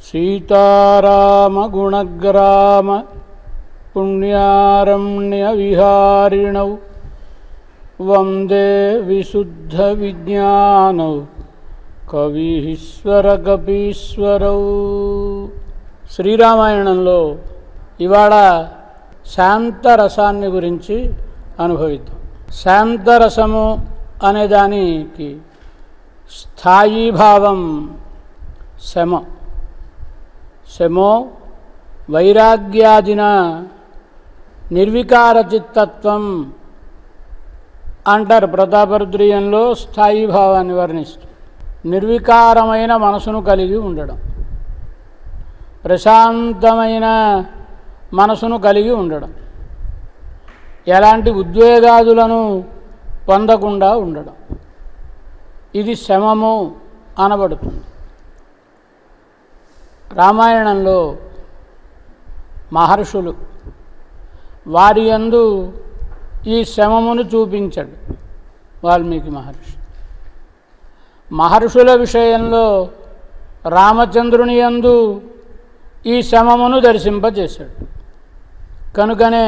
సీతారామగుణగ్రామ పుణ్యారణ్యవిహారిణౌ వందే విశుద్ధవిజ్ఞానౌ కవీశ్వరకపీశ్వరౌ. శ్రీరామాయణంలో ఇవాళ శాంతరసాన్ని గురించి అనుభవిద్దాం. శాంతరసము అనే దానికి స్థాయీభావం శమ. శమో వైరాగ్యాదిన నిర్వికారచిత్తత్వం అంటారు. ప్రతాపరుద్రీయంలో స్థాయీభావాన్ని వర్ణిస్తూ నిర్వికారమైన మనసును కలిగి ఉండడం, ప్రశాంతమైన మనసును కలిగి ఉండడం, ఎలాంటి ఉద్వేగాదులను పొందకుండా ఉండడం, ఇది శమము అనబడుతుంది. రామాయణంలో మహర్షులు వారి యందు ఈ శమమును చూపించాడు వాల్మీకి మహర్షి. మహర్షుల విషయంలో రామచంద్రుని యందు ఈ శమమును దర్శింపజేశాడు. కనుకనే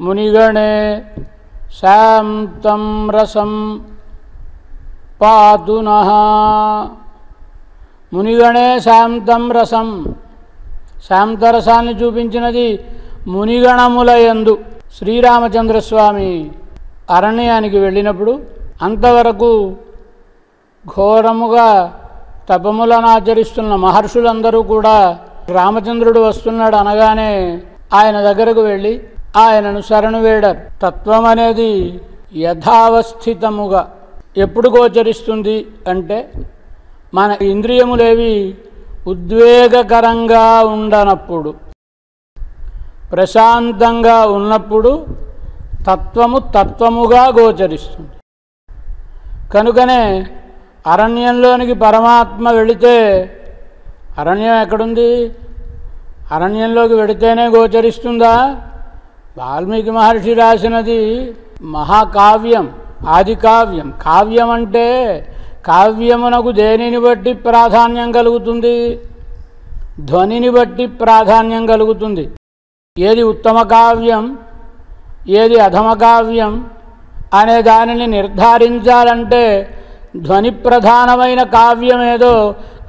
మునిగణే శాంతం రసం పాతునః. మునిగణే శాంతం రసం, శాంతరసాన్ని చూపించినది మునిగణముల యందు. శ్రీరామచంద్రస్వామి అరణ్యానికి వెళ్ళినప్పుడు అంతవరకు ఘోరముగా తపములను ఆచరిస్తున్న మహర్షులందరూ కూడా రామచంద్రుడు వస్తున్నాడు అనగానే ఆయన దగ్గరకు వెళ్ళి ఆయనను శరణు వేడారు. తత్వం అనేది యథావస్థితముగా ఎప్పుడు గోచరిస్తుంది అంటే మన ఇంద్రియములేవి ఉద్వేగకరంగా ఉండనప్పుడు, ప్రశాంతంగా ఉన్నప్పుడు తత్వము తత్వముగా గోచరిస్తుంది. కనుకనే అరణ్యంలోనికి పరమాత్మ వెళితే, అరణ్యం ఎక్కడుంది? అరణ్యంలోకి వెళితేనే గోచరిస్తుందా? వాల్మీకి మహర్షి రాసినది మహాకావ్యం, ఆది కావ్యం. కావ్యం అంటే కావ్యమునకు దేనిని బట్టి ప్రాధాన్యం కలుగుతుంది? ధ్వనిని బట్టి ప్రాధాన్యం కలుగుతుంది. ఏది ఉత్తమ కావ్యం, ఏది అధమ కావ్యం అనే దానిని నిర్ధారించాలంటే ధ్వని ప్రధానమైన కావ్యం ఏదో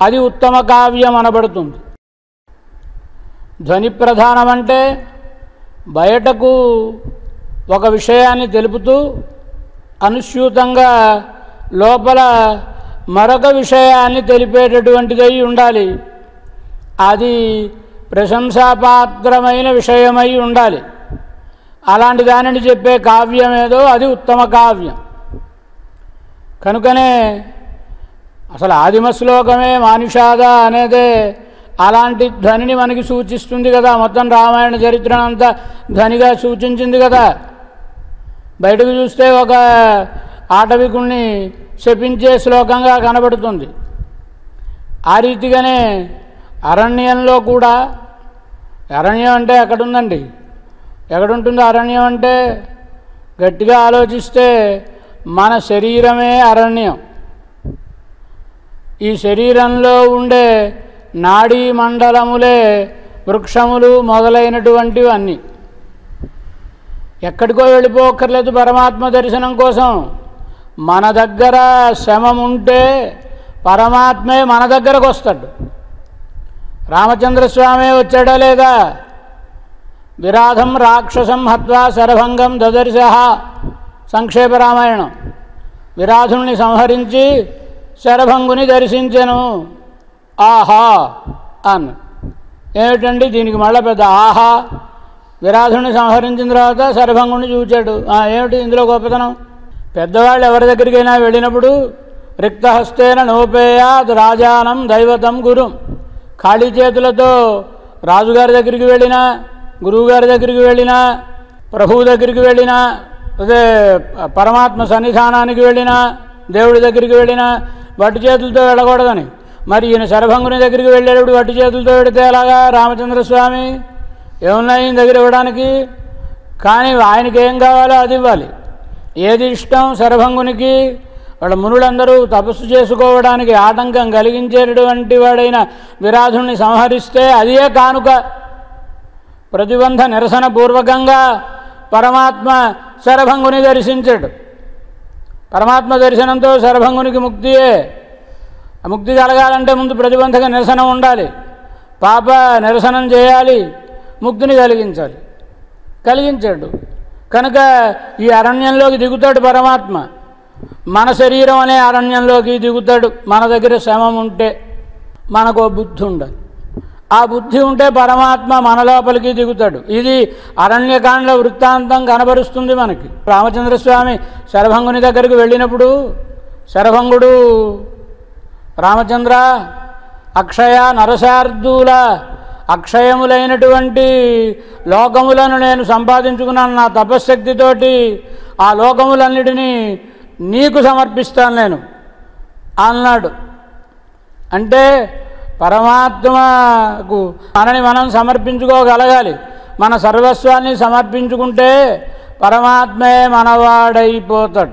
అది ఉత్తమ కావ్యం అనబడుతుంది. ధ్వని ప్రధానమంటే బయటకు ఒక విషయాన్ని తెలుపుతూ అనుస్యూతంగా లోపల మరొక విషయాన్ని తెలిపేటటువంటిదై ఉండాలి. అది ప్రశంసాపాత్రమైన విషయమై ఉండాలి. అలాంటి దానిని చెప్పే కావ్యం ఏదో అది ఉత్తమ కావ్యం. కనుకనే అసలు ఆదిమ శ్లోకమే మానుషాద అనేదే అలాంటి ధ్వనిని మనకి సూచిస్తుంది కదా. మొత్తం రామాయణ చరిత్రనంతా ధ్వనిగా సూచించింది కదా. బయటకు చూస్తే ఒక ఆటవికుణ్ణి శపించే శ్లోకంగా కనబడుతుంది. ఆ రీతిగానే అరణ్యంలో కూడా, అరణ్యం అంటే ఎక్కడుందండి? ఎక్కడుంటుందో అరణ్యం అంటే గట్టిగా ఆలోచిస్తే మన శరీరమే అరణ్యం. ఈ శరీరంలో ఉండే నాడీ మండలములే వృక్షములు మొదలైనటువంటివన్నీ. ఎక్కడికో వెళ్ళిపోక్కర్లేదు పరమాత్మ దర్శనం కోసం. మన దగ్గర శమముంటే పరమాత్మే మన దగ్గరకు వస్తాడు. రామచంద్రస్వామి వచ్చాడా లేదా? విరాధం రాక్షసం హత్వా శరభంగం దదర్శ సంక్షేప రామాయణం. విరాధుల్ని సంహరించి శరభంగుని దర్శించెను. ఆహా అన్న ఏమిటండి దీనికి మళ్ళీ పెద్ద ఆహా? విరాధుని సంహరించిన తర్వాత శరభంగుని చూచాడు. ఏమిటి ఇందులో గొప్పతనం? పెద్దవాళ్ళు ఎవరి దగ్గరికైనా వెళ్ళినప్పుడు రిక్తహస్తేన నోపేయాద్ రాజానం దైవతం గురుం. ఖాళీ చేతులతో రాజుగారి దగ్గరికి వెళ్ళినా, గురువుగారి దగ్గరికి వెళ్ళినా, ప్రభువు దగ్గరికి వెళ్ళినా, అదే పరమాత్మ సన్నిధానానికి వెళ్ళినా, దేవుడి దగ్గరికి వెళ్ళినా వట్టి చేతులతో వెళ్ళకూడదని. మరి ఈయన శరభంగుని దగ్గరికి వెళ్ళేటప్పుడు వట్టి చేతులతో వెళితే ఎలాగా? రామచంద్రస్వామి ఏమున్నాయి ఈయన దగ్గర ఇవ్వడానికి? కానీ ఆయనకి ఏం కావాలో అది ఇవ్వాలి. ఏది ఇష్టం శరభంగునికి వాళ్ళ మునులందరూ తపస్సు చేసుకోవడానికి ఆటంకం కలిగించేటటువంటి వాడైన విరాధుణ్ణి సంహరిస్తే అదే కానుక. ప్రతిబంధ నిరసన పూర్వకంగా పరమాత్మ శరభంగుని దర్శించాడు. పరమాత్మ దర్శనంతో శరభంగునికి ముక్తియే. ఆ ముక్తి కలగాలంటే ముందు ప్రతిబంధక నిరసనం ఉండాలి, పాప నిరసనం చేయాలి, ముక్తిని కలిగించాడు. కనుక ఈ అరణ్యంలోకి దిగుతాడు పరమాత్మ. మన శరీరం అనే అరణ్యంలోకి దిగుతాడు. మన దగ్గర శ్రమం ఉంటే మనకు బుద్ధి ఉండాలి. ఆ బుద్ధి ఉంటే పరమాత్మ మన లోపలికి దిగుతాడు. ఇది అరణ్యకాండ వృత్తాంతం కనబరుస్తుంది మనకి. రామచంద్రస్వామి శరభంగుని దగ్గరికి వెళ్ళినప్పుడు శరభంగుడు, రామచంద్ర, అక్షయ నరశార్దూల అక్షయములైనటువంటి లోకములను నేను సంపాదించుకున్నాను నా తపశ్శక్తితోటి. ఆ లోకములన్నిటినీ నీకు సమర్పిస్తాను నేను అన్నాడు. అంటే పరమాత్మకు మనని మనం సమర్పించుకోగలగాలి. మన సర్వస్వాన్ని సమర్పించుకుంటే పరమాత్మే మనవాడైపోతాడు.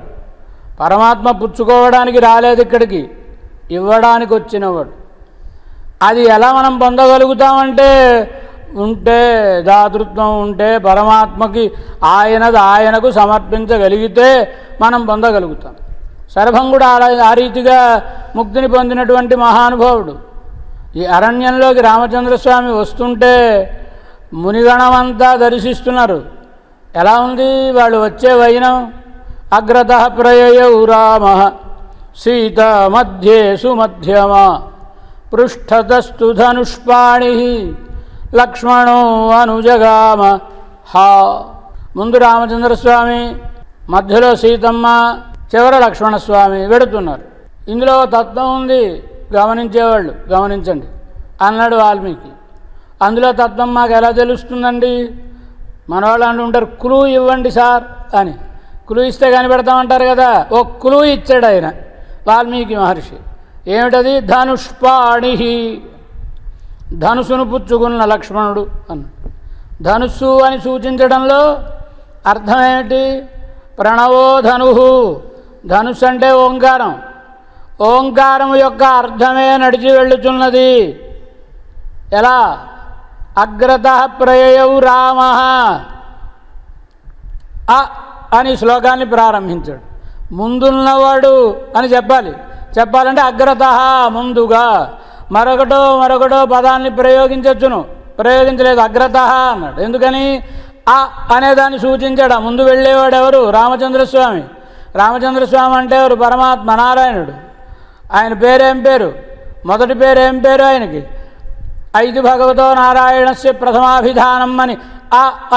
పరమాత్మ పుచ్చుకోవడానికి రాలేదు ఇక్కడికి, ఇవ్వడానికి వచ్చినవాడు. అది ఎలా మనం పొందగలుగుతామంటే ఉంటే దాతృత్వం ఉంటే పరమాత్మకి ఆయనకు సమర్పించగలిగితే మనం పొందగలుగుతాం. శరభంగుడు ఆ రీతిగా ముక్తిని పొందినటువంటి మహానుభావుడు. ఈ అరణ్యంలోకి రామచంద్రస్వామి వస్తుంటే మునిగణమంతా దర్శిస్తున్నారు. ఎలా ఉంది వాళ్ళు వచ్చే వైనం? అగ్రత ప్రయయౌ రామ సీత మధ్యే సుమధ్యమ పృష్ఠతస్తు ధనుష్పాణి లక్ష్మణో అనుజగామ. హా, ముందు రామచంద్రస్వామి, మధ్యలో సీతమ్మ, చివర లక్ష్మణస్వామి వెడుతున్నారు. ఇందులో తత్వం ఉంది, గమనించేవాళ్ళు గమనించండి అన్నాడు వాల్మీకి. అందులో తత్వం మాకు ఎలా తెలుస్తుందండి? మనవాళ్ళు అంటుంటారు క్లూ ఇవ్వండి సార్ అని. క్లూ ఇస్తే కనిపెడతామంటారు కదా. ఓ క్లూ ఇచ్చాడు ఆయన వాల్మీకి మహర్షి. ఏమిటది? ధనుష్పాణి, ధనుసును పుచ్చుకున్న లక్ష్మణుడు అన్నాడు. ధనుస్సు అని సూచించడంలో అర్థం ఏమిటి? ప్రణవో ధను. ధనుస్సు అంటే ఓంకారం. ఓంకారం యొక్క అర్థమే నడిచి వెళ్ళుచున్నది. ఎలా? అగ్రత ప్రయయౌ రామ అని శ్లోకాన్ని ప్రారంభించాడు. ముందున్నవాడు అని చెప్పాలంటే అగ్రత ముందుగా. మరొకటో పదాన్ని ప్రయోగించవచ్చును, ప్రయోగించలేదు, అగ్రత అన్నాడు. ఎందుకని? అనేదాన్ని సూచించాడు. ముందు వెళ్ళేవాడు ఎవరు? రామచంద్రస్వామి. రామచంద్రస్వామి అంటే ఎవరు? పరమాత్మ నారాయణుడు. ఆయన పేరేం పేరు? మొదటి పేరు ఏం పేరు ఆయనకి? ఐదు భగవతో నారాయణస్య ప్రథమాభిధానం అని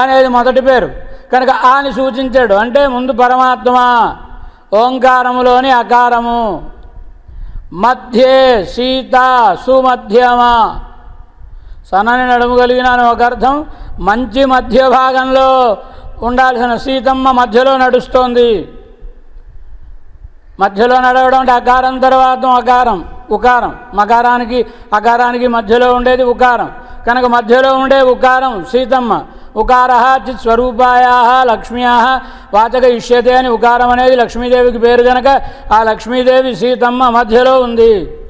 అనేది మొదటి పేరు. కనుక అని సూచించాడు. అంటే ముందు పరమాత్మ, ఓంకారములోని అకారము, మధ్యే సీత సుమధ్యమ. సన్నని నడుము కలిగిన ఒక అర్థం. మంచి మధ్య భాగంలో ఉండాల్సిన సీతమ్మ మధ్యలో నడుస్తోంది. మధ్యలో నడవడం అంటే అకారం తర్వాత అకారం, ఉకారం. మకారానికి అకారానికి మధ్యలో ఉండేది ఉకారం. కనుక మధ్యలో ఉండే ఉకారం సీతమ్మ. ఉకార చిత్ స్వరూపాయా లక్ష్మ్యా వాచక ఇష్యతే అని ఉకారం అనేది లక్ష్మీదేవికి పేరు కనుక ఆ లక్ష్మీదేవి సీతమ్మ మధ్యలో ఉంది.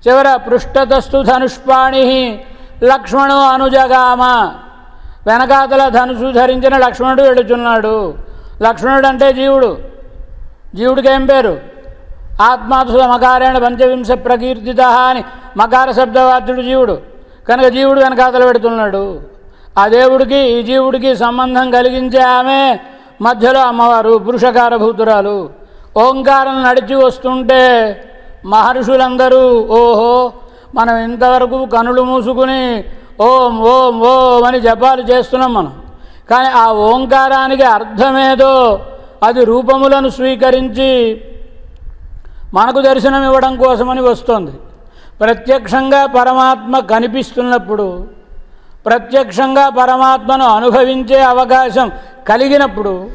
చివర పృష్ఠతస్తు ధనుష్పాణి లక్ష్మణో అనుజగామ. వెనకాతల ధనుసు ధరించిన లక్ష్మణుడు వెళుచున్నాడు. లక్ష్మణుడు అంటే జీవుడు. జీవుడికి ఏం పేరు? ఆత్మాతు మకారేణ పంచవింశ ప్రకీర్తిత అని మకార శబ్దవాచ్యుడు జీవుడు. కనుక జీవుడు వెనకాతలు పెడుతున్నాడు. ఆ దేవుడికి ఈ జీవుడికి సంబంధం కలిగించే ఆమె మధ్యలో అమ్మవారు, పురుషకారభూతురాలు. ఓంకారం నడిచి వస్తుంటే మహర్షులందరూ ఓహో, మనం ఇంతవరకు కనులు మూసుకుని ఓం ఓం ఓం అని జపాలు చేస్తున్నాం మనం. కానీ ఆ ఓంకారానికి అర్థమేదో అది రూపములను స్వీకరించి మనకు దర్శనం ఇవ్వడం కోసమని వస్తుంది. ప్రత్యక్షంగా పరమాత్మ కనిపిస్తున్నప్పుడు, ప్రత్యక్షంగా పరమాత్మను అనుభవించే అవకాశం కలిగినప్పుడు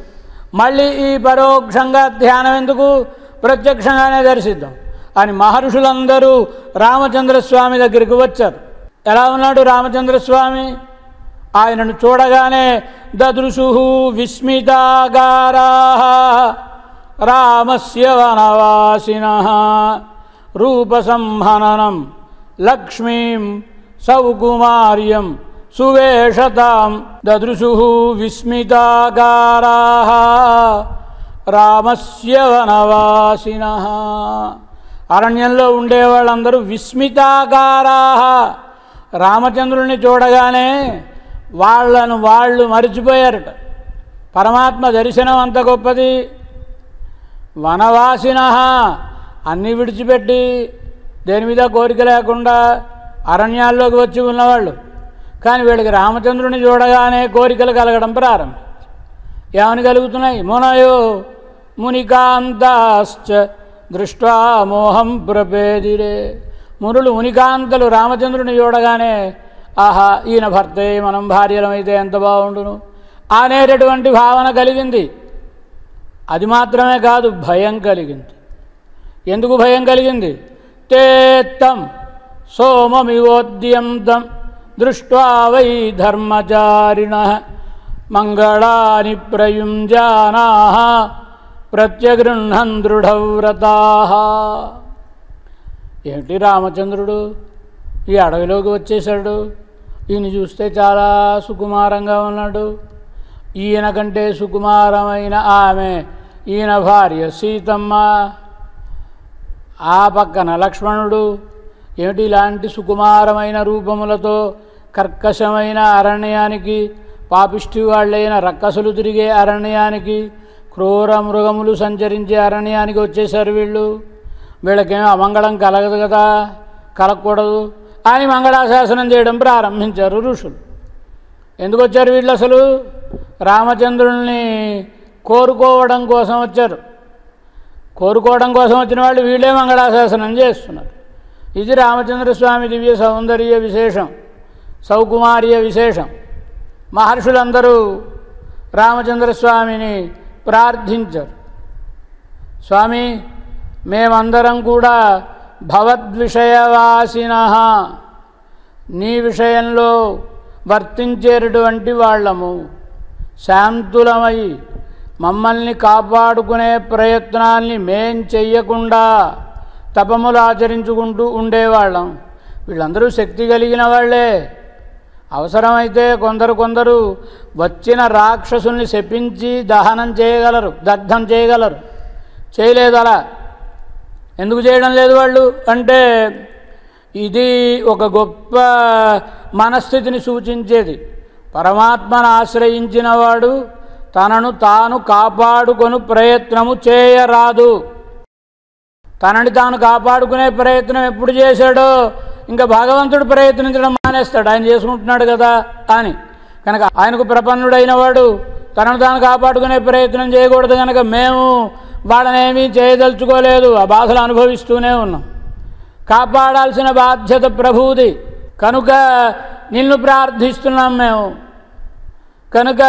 మళ్ళీ ఈ పరోక్షంగా ధ్యానం ఎందుకు? ప్రత్యక్షంగానే దర్శిద్దాం అని మహర్షులందరూ రామచంద్రస్వామి దగ్గరికి వచ్చారు. ఎలా ఉన్నాడు రామచంద్రస్వామి? ఆయనను చూడగానే దదృశు విస్మితాగారా రామస్య వనవాసినః రూపసంహననం లక్ష్మీం సౌకుమార్యం సువేషతాం దదృశుః విస్మితాకారాః రామస్య వనవాసినః. అరణ్యంలో ఉండేవాళ్ళందరూ విస్మితాకారాః, రామచంద్రుడిని చూడగానే వాళ్ళను వాళ్ళు మరిచిపోయారట. పరమాత్మ దర్శనం అంత గొప్పది. వనవాసినః అన్నీ విడిచిపెట్టి దేని మీద కోరిక లేకుండా అరణ్యాల్లోకి వచ్చి ఉన్నవాళ్ళు. కానీ వీళ్ళకి రామచంద్రుని చూడగానే కోరికలు కలగడం ప్రారంభం. ఏమని కలుగుతున్నాయి? మునయో మునికాంతాశ్చ దృష్ట్వా మోహం ప్రపేదిరే. మునులు మునికాంతలు రామచంద్రుని చూడగానే ఆహా ఈయన భర్తే, మనం భార్యలమైతే ఎంత బాగుండును అనేటటువంటి భావన కలిగింది. అది మాత్రమే కాదు, భయం కలిగింది. ఎందుకు భయం కలిగింది? తేత్తం సోమమివోద్యంతం దృష్ట్వా వై ధర్మచారిణః మంగళాని ప్రయుంజానాః ప్రత్యగృహ్ణన్ దృఢవ్రతాః. ఏమిటి రామచంద్రుడు ఈ అడవిలోకి వచ్చేశాడు, ఈయన చూస్తే చాలా సుకుమారంగా ఉన్నాడు, ఈయన కంటే సుకుమారమైన ఆమె ఈయన భార్య సీతమ్మ, ఆ పక్కన లక్ష్మణుడు, ఏమిటి ఇలాంటి సుకుమారమైన రూపములతో కర్కశమైన అరణ్యానికి, పాపిష్టి వాళ్ళైన రక్కసులు తిరిగే అరణ్యానికి, క్రూర మృగములు సంచరించే అరణ్యానికి వచ్చేసారు వీళ్ళు. వీళ్ళకేమో అమంగళం కలగదు కదా, కలగకూడదు అని మంగళాశాసనం చేయడం ప్రారంభించారు ఋషులు. ఎందుకు వచ్చారు వీళ్ళు? అసలు రామచంద్రుల్ని కోరుకోవడం కోసం వచ్చారు. కోరుకోవడం కోసం వచ్చిన వాళ్ళు వీళ్ళే మంగళాశాసనం చేస్తున్నారు. ఇది రామచంద్రస్వామి దివ్య సౌందర్య విశేషం, సౌకుమార్య విశేషం. మహర్షులందరూ రామచంద్రస్వామిని ప్రార్థించారు. స్వామి, మేమందరం కూడా భవద్విషయవాసినః, నీ విషయంలో వర్తించేటటువంటి వాళ్ళము, శాంతులమై మమ్మల్ని కాపాడుకునే ప్రయత్నాల్ని మేం చెయ్యకుండా తపములు ఆచరించుకుంటూ ఉండేవాళ్ళం. వీళ్ళందరూ శక్తి కలిగిన వాళ్ళే. అవసరమైతే కొందరు వచ్చిన రాక్షసుల్ని శపించి దహనం చేయగలరు, దగ్ధం చేయగలరు. చేయలేదు అలా. ఎందుకు చేయడం లేదు వాళ్ళు అంటే, ఇది ఒక గొప్ప మనస్థితిని సూచించేది. పరమాత్మను ఆశ్రయించిన వాడు తనను తాను కాపాడుకొను ప్రయత్నము చేయరాదు. తనని తాను కాపాడుకునే ప్రయత్నం ఎప్పుడు చేశాడో ఇంకా భగవంతుడు ప్రయత్నించడం మానేస్తాడు, ఆయన చేసుకుంటున్నాడు కదా అని. కనుక ఆయనకు ప్రపన్నుడైన వాడు తనను తాను కాపాడుకునే ప్రయత్నం చేయకూడదు. కనుక మేము వాళ్ళనేమీ చేయదలుచుకోలేదు, ఆ బాధలు అనుభవిస్తూనే ఉన్నాం. కాపాడాల్సిన బాధ్యత ప్రభువుది కనుక నిన్ను ప్రార్థిస్తున్నాం మేము. కనుక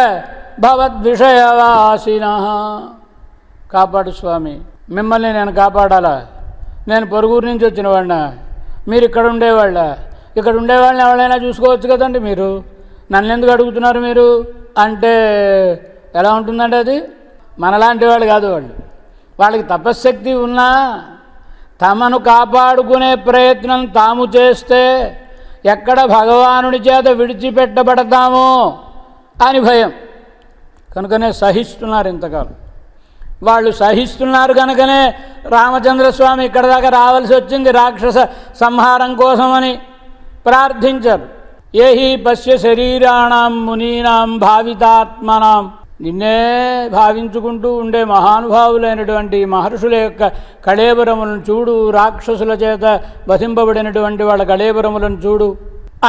భవద్విషయవాసినః, కాపాడు స్వామి. మిమ్మల్ని నేను కాపాడాలా? నేను పొరుగురు నుంచి వచ్చిన వాడినా, మీరు ఇక్కడ ఉండేవాళ్ళ? ఇక్కడ ఉండేవాళ్ళని ఎవరైనా చూసుకోవచ్చు కదండి, మీరు నన్ను ఎందుకు అడుగుతున్నారు మీరు అంటే ఎలా ఉంటుందంటే, అది మనలాంటి వాళ్ళు కాదు. వాళ్ళకి తపశ్శక్తి ఉన్నా తమను కాపాడుకునే ప్రయత్నం తాము చేస్తే ఎక్కడ భగవానుడి చేత విడిచిపెట్టబడతామో అని భయం. కనుకనే సహిస్తున్నారు ఇంతకాలం. వాళ్ళు సహిస్తున్నారు కనుకనే రామచంద్రస్వామి ఇక్కడ దాకా రావాల్సి వచ్చింది, రాక్షస సంహారం కోసమని ప్రార్థించారు. ఏహి పశ్య శరీరాణం మునీనాం భావితాత్మనాం, నిన్నే భావించుకుంటూ ఉండే మహానుభావులైనటువంటి మహర్షుల యొక్క కళేబరములను చూడు, రాక్షసుల చేత వధింపబడినటువంటి వాళ్ళ కళేబరములను చూడు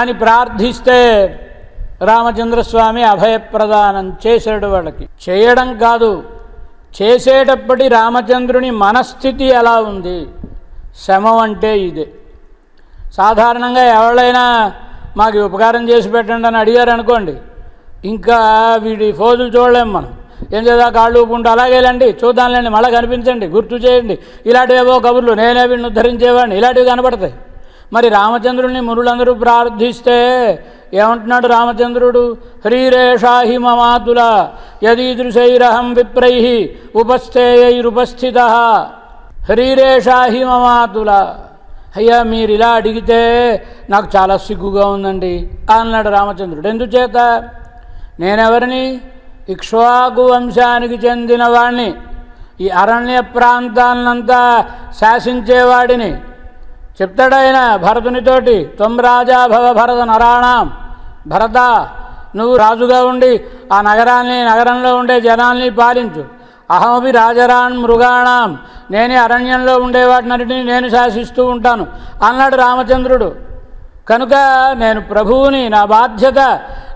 అని ప్రార్థిస్తే రామచంద్రస్వామి అభయప్రదానం చేశాడు వాళ్ళకి. చేయడం కాదు, చేసేటప్పటి రామచంద్రుని మనస్థితి ఎలా ఉంది? శమం అంటే ఇదే. సాధారణంగా ఎవరైనా మాకు ఉపకారం చేసి పెట్టండి అని అడిగారు అనుకోండి, ఇంకా వీడి ఫోజులు చూడలేము మనం. ఏం చేద్దా, కాళ్ళు ఊపుకుంటూ అలాగేలండి, చూద్దాంలేండి, మళ్ళీ కనిపించండి, గుర్తు చేయండి, ఇలాంటివేవో కబుర్లు, నేనే వీడిని ఉద్ధరించేవాడిని, ఇలాంటివి కనపడతాయి. మరి రామచంద్రుడిని మునులందరూ ప్రార్థిస్తే ఏమంటున్నాడు రామచంద్రుడు? హ్రీరేషాహి మమాతుల యదీదృశైరహం విప్రై ఉపస్థేయైరుపస్థిత. హ్రీరేషాహి మమాతుల. అయ్యా మీరు ఇలా అడిగితే నాకు చాలా సిగ్గుగా ఉందండి అన్నాడు రామచంద్రుడు. ఎందుచేత? నేనెవరిని? ఇక్ష్వాకు వంశానికి చెందిన వాడిని, ఈ అరణ్య ప్రాంతాన్నంతా శాసించేవాడిని. చెప్తాడాయన భరతునితోటి, త్వం రాజా భవ భరత నరాణం. భరత, నువ్వు రాజుగా ఉండి ఆ నగరంలో ఉండే జనాల్ని పాలించు. అహమపి రాజరాన్ మృగాణం, నేనే అరణ్యంలో ఉండే వాటినన్నిటిని నేను శాసిస్తూ ఉంటాను అన్నాడు రామచంద్రుడు. కనుక నేను ప్రభువుని, నా బాధ్యత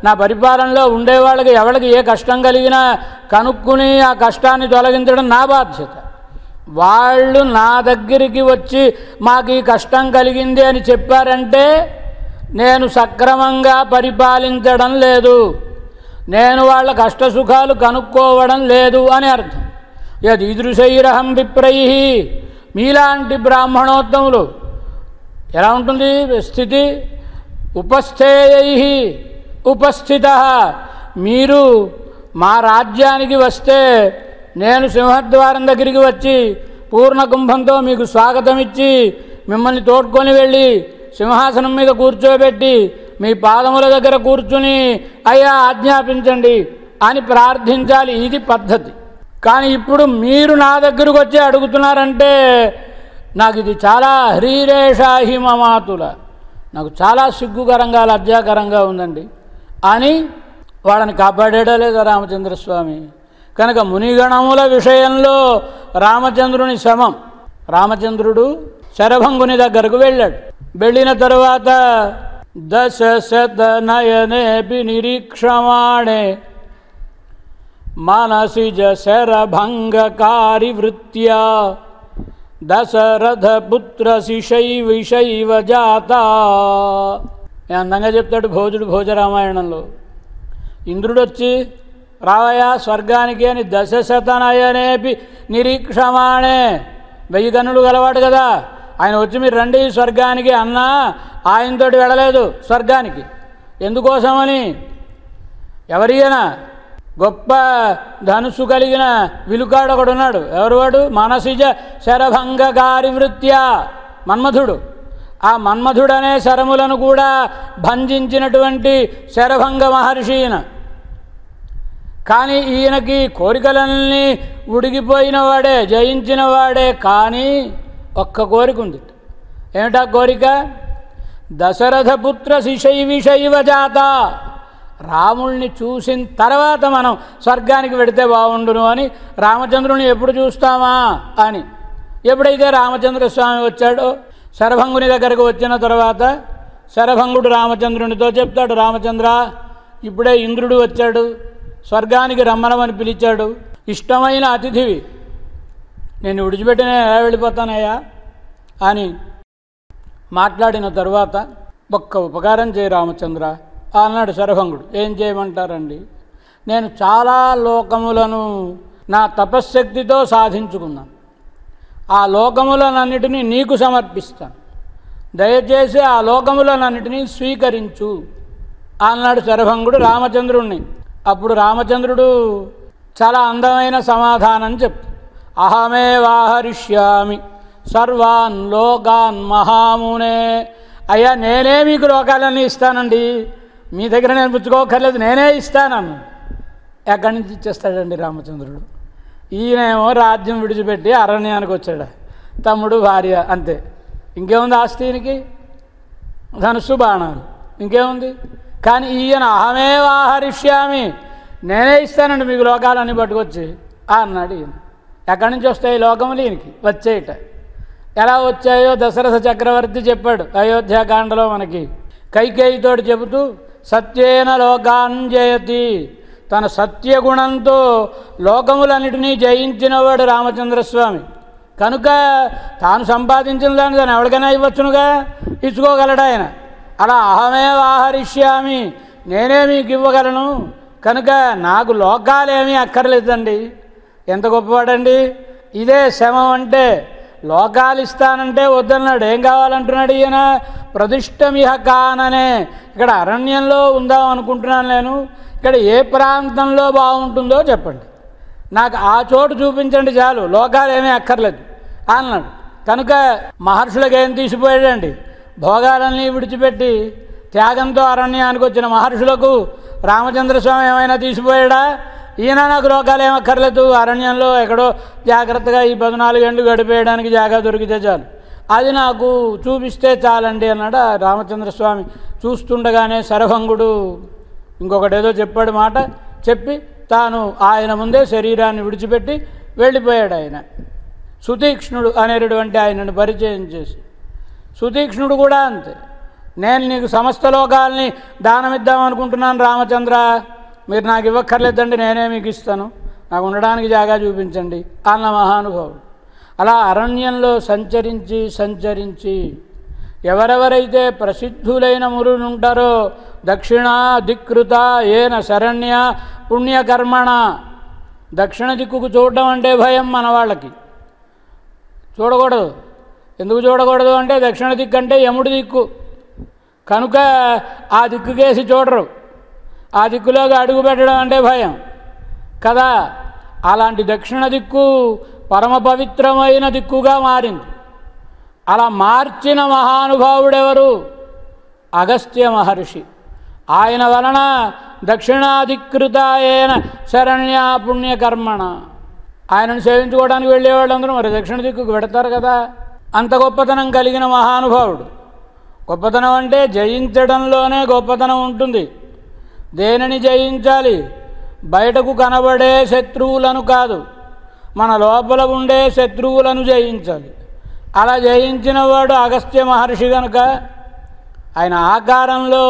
నా పరిపాలనలో ఉండేవాళ్ళకి ఎవరికి ఏ కష్టం కలిగినా కనుక్కుని ఆ కష్టాన్ని తొలగించడం నా బాధ్యత. వాళ్ళు నా దగ్గరికి వచ్చి మాకు ఈ కష్టం కలిగింది అని చెప్పారంటే నేను సక్రమంగా పరిపాలించడం లేదు, నేను వాళ్ళ కష్టసుఖాలు కనుక్కోవడం లేదు అని అర్థం. యదీదృశైరహం విప్రై, మీలాంటి బ్రాహ్మణోత్తములు ఎలా ఉంటుంది స్థితి? ఉపస్థేయై ఉపస్థిత. మీరు మా రాజ్యానికి వస్తే నేను సింహద్వారం దగ్గరికి వచ్చి పూర్ణ కుంభంతో మీకు స్వాగతం ఇచ్చి మిమ్మల్ని తోడ్కొని వెళ్ళి సింహాసనం మీద కూర్చోబెట్టి మీ పాదముల దగ్గర కూర్చుని అయ్యా ఆజ్ఞాపించండి అని ప్రార్థించాలి. ఇది పద్ధతి. కానీ ఇప్పుడు మీరు నా దగ్గరకు వచ్చి అడుగుతున్నారంటే నాకు ఇది చాలా హ్రీరేషాహి మమాతుల, నాకు చాలా సిగ్గుకరంగా లజ్జాకరంగా ఉందండి అని వాళ్ళని కాపాడేడా లేదా రామచంద్రస్వామి? కనుక మునిగణముల విషయంలో రామచంద్రుని సమం. రామచంద్రుడు శరభంగుని దగ్గరకు వెళ్ళాడు. వెళ్ళిన తరువాత దశశతనయనేపి నిరీక్షమాణే మానసిజ శరభంగకారి వృత్యా దశరథపుత్ర శిశైవిషైవ జాత. అందంగా చెప్తాడు భోజుడు భోజరామాయణంలో. ఇంద్రుడు వచ్చి రావయా స్వర్గానికి అని దశశతనయనేపి నిరీక్షమాణే, 1000 కన్నులు గలవాడు కదా ఆయన వచ్చి మీరు రండి స్వర్గానికి అన్నా ఆయనతోటి వెళ్ళలేదు స్వర్గానికి. ఎందుకోసమని? ఎవరియనా? గొప్ప ధనుసు కలిగిన విలుకాడు ఒకడు ఉన్నాడు. ఎవరు వాడు? మానసిజ శరభంగకారి వృత్యా, మన్మధుడు. ఆ మన్మధుడనే శరములను కూడా భంజించినటువంటి శరభంగ మహర్షి ఈయన. కానీ ఈయనకి కోరికలన్నీ ఉడిగిపోయిన వాడే, జయించిన వాడే. కానీ ఒక్క కోరిక ఉంది. ఏమిటా కోరిక? దశరథపుత్ర శిశైవిషైవ జాత. రాముల్ని చూసిన తర్వాత మనం స్వర్గానికి వెడితే బాగుండును అని రామచంద్రుని ఎప్పుడు చూస్తామా అని. ఎప్పుడైతే రామచంద్రస్వామి వచ్చాడో శరభంగుని దగ్గరకు వచ్చిన తర్వాత శరభంగుడు రామచంద్రునితో చెప్తాడు, రామచంద్ర ఇప్పుడే ఇంద్రుడు వచ్చాడు, స్వర్గానికి రమ్మనమని పిలిచాడు, ఇష్టమైన అతిథివి, నేను విడిచిపెట్టిన ఎలా వెళ్ళిపోతానయ్యా అని మాట్లాడిన తరువాత ఒక్క ఉపకారం చేయి రామచంద్ర అన్నాడు శరభంగుడు. ఏం చేయమంటారండి? నేను చాలా లోకములను నా తపశ్శక్తితో సాధించుకున్నాను, ఆ లోకములనన్నిటినీ నీకు సమర్పిస్తాను, దయచేసి ఆ లోకములనన్నిటినీ స్వీకరించు అన్నాడు శరభంగుడు రామచంద్రుణ్ణి. అప్పుడు రామచంద్రుడు చాలా అందమైన సమాధానం చెప్తాడు. అహమే వాహరిష్యామి సర్వాన్ లోకాన్ మహామునే. అయ్యా నేనే మీకు లోకాలన్నీ ఇస్తానండి, మీ దగ్గర నేను పుచ్చుకోకర్లేదు, నేనే ఇస్తానన్ను. ఎక్కడి నుంచి ఇచ్చేస్తాడండి రామచంద్రుడు? ఈయనేమో రాజ్యం విడిచిపెట్టి అరణ్యానికి వచ్చాడు, తమ్ముడు భార్య, అంతే. ఇంకేముంది ఆస్తినికి? ధనుస్సు బాణాలు, ఇంకేముంది? కానీ ఈయన అహమే వాహరిష్యామి, నేనే ఇస్తానండి మీకు లోకాలన్నీ పట్టుకొచ్చి అన్నాడు ఈయన. ఎక్కడి నుంచి వస్తాయి లోకములు? ఈయనకి వచ్చేయట. ఎలా వచ్చాయో దశరథ చక్రవర్తి చెప్పాడు అయోధ్యాకాండలో మనకి. కైకేయితోటి చెబుతూ సత్యేన లోకాన్ జయతి, తన సత్యగుణంతో లోకములన్నిటినీ జయించినవాడు రామచంద్రస్వామి. కనుక తాను సంపాదించిన దాన్ని తను ఎవరికైనా ఇవ్వచ్చునుగా, ఇచ్చుకోగలడు ఆయన. అలా అహమే వాహరిష్యామి, నేనే మీకు ఇవ్వగలను, కనుక నాకు లోకాలేమీ అక్కర్లేదండి. ఎంత గొప్పవాడండి! ఇదే శమం అంటే. లోకాలు ఇస్తానంటే వద్దన్నాడు. ఏం కావాలంటున్నాడు ఈయన? ప్రదిష్టమిహ కాననే. ఇక్కడ అరణ్యంలో ఉందాం అనుకుంటున్నాను నేను, ఇక్కడ ఏ ప్రాంతంలో బాగుంటుందో చెప్పండి, నాకు ఆ చోటు చూపించండి చాలు, లోకాలు ఏమీ అక్కర్లేదు అన్నాడు. కనుక మహర్షులకు ఏం తీసిపోయాడండి, భోగాలన్నీ విడిచిపెట్టి త్యాగంతో అరణ్యానికి వచ్చిన మహర్షులకు రామచంద్రస్వామి ఏమైనా తీసిపోయాడా? ఈయన నాకు లోకాలు ఏమక్కర్లేదు, అరణ్యంలో ఎక్కడో జాగ్రత్తగా ఈ 14 ఏళ్ళు గడిపేయడానికి జాగా దొరికితే చాలు, అది నాకు చూపిస్తే చాలండి అన్నాడు రామచంద్రస్వామి. చూస్తుండగానే శరభంగుడు ఇంకొకటేదో చెప్పాడు మాట, చెప్పి తాను ఆయన ముందే శరీరాన్ని విడిచిపెట్టి వెళ్ళిపోయాడు. ఆయన సుతీక్ష్ణుడు అనేటటువంటి ఆయనను పరిచయం చేసి, సుతీక్ష్ణుడు కూడా అంతే, నేను నీకు సమస్త లోకాలని దానమిద్దాం అనుకుంటున్నాను రామచంద్ర, మీరు నాకు ఇవ్వక్కర్లేదండి, నేనే మీకు ఇస్తాను, నాకు ఉండడానికి జాగా చూపించండి అన్న మహానుభావుడు. అలా అరణ్యంలో సంచరించి సంచరించి ఎవరెవరైతే ప్రసిద్ధులైన మురులు ఉంటారో, దక్షిణ దిక్కృత ఏన శరణ్య పుణ్యకర్మణ. దక్షిణ దిక్కుకు చూడడం అంటే భయం మన వాళ్ళకి, చూడకూడదు. ఎందుకు చూడకూడదు అంటే దక్షిణ దిక్కు అంటే యముడి దిక్కు కనుక ఆ దిక్కుకేసి చూడరు, ఆ దిక్కులోకి అడుగు పెట్టడం అంటే భయం కదా. అలాంటి దక్షిణ దిక్కు పరమ పవిత్రమైన దిక్కుగా మారింది. అలా మార్చిన మహానుభావుడెవరు? అగస్త్య మహర్షి. ఆయన వలన దక్షిణాధికృతాయేన శరణ్య పుణ్యకర్మణ. ఆయనను సేవించుకోవడానికి వెళ్ళేవాళ్ళందరూ మరి దక్షిణ దిక్కుకు పెడతారు కదా. అంత గొప్పతనం కలిగిన మహానుభావుడు. గొప్పతనం అంటే జయించడంలోనే గొప్పతనం ఉంటుంది. దేనిని జయించాలి? బయటకు కనబడే శత్రువులను కాదు, మన లోపల ఉండే శత్రువులను జయించాలి. అలా జయించిన వాడు అగస్త్య మహర్షి కనుక ఆయన ఆకారంలో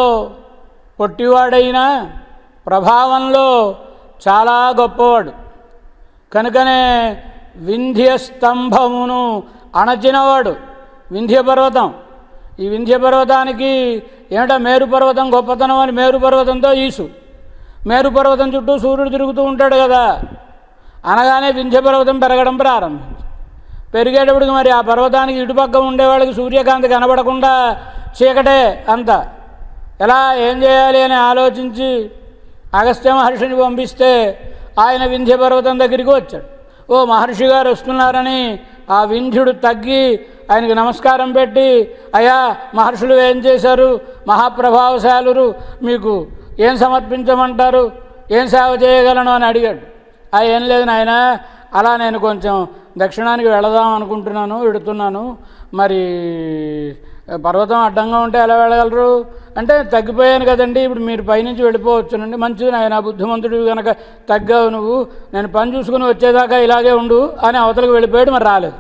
పొట్టివాడైనా ప్రభావంలో చాలా గొప్పవాడు. కనుకనే వింధ్య స్తంభమును అణచినవాడు. వింధ్య పర్వతం, ఈ వింధ్య పర్వతానికి ఏమిటా మేరు పర్వతం గొప్పతనం అని మేరు పర్వతంతో ఈసు. మేరు పర్వతం చుట్టూ సూర్యుడు తిరుగుతూ ఉంటాడు కదా, అనగానే వింధ్య పర్వతం పెరగడం ప్రారంభించింది. పెరిగేటప్పటికి మరి ఆ పర్వతానికి ఇటుపక్క ఉండేవాళ్ళకి సూర్యకాంతి కనబడకుండా చీకటే అంతా. ఎలా ఏం చేయాలి అని ఆలోచించి అగస్త్య మహర్షిని పంపిస్తే ఆయన వింధ్య పర్వతం దగ్గరికి వచ్చాడు. ఓ మహర్షి గారు వస్తున్నారని ఆ వింధ్యుడు తగ్గి ఆయనకి నమస్కారం పెట్టి, అయ్యా మహర్షులు ఏం చేశారు, మహాప్రభావశాలురు, మీకు ఏం సమర్పించమంటారు, ఏం సేవ చేయగలను అని అడిగాడు. ఏం లేదు నాయన, అలా నేను కొంచెం దక్షిణానికి వెళదాం అనుకుంటున్నాను, వెడుతున్నాను, మరి పర్వతం అడ్డంగా ఉంటే ఎలా వెళ్ళగలరు అంటే, తగ్గిపోయాను కదండి, ఇప్పుడు మీరు పైనుంచి వెళ్ళిపోవచ్చునండి. మంచిది నాయన, బుద్ధిమంతుడివి కనుక తగ్గావు నువ్వు, నేను పని చూసుకుని వచ్చేదాకా ఇలాగే ఉండు అని అవతలకు వెళ్ళిపోయాడు. మరి రాలేదు.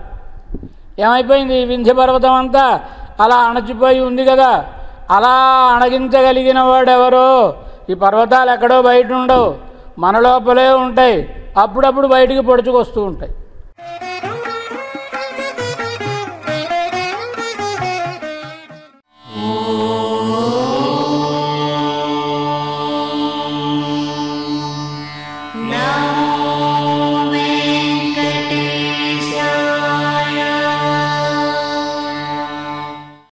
ఏమైపోయింది? వింధ్య పర్వతం అంతా అలా అణచిపోయి ఉంది కదా. అలా అణగించగలిగిన వాడెవరో? ఈ పర్వతాలు ఎక్కడో బయట ఉండవు, మన లోపలే ఉంటాయి, అప్పుడప్పుడు బయటికి పొడుచుకొస్తూ ఉంటాయి.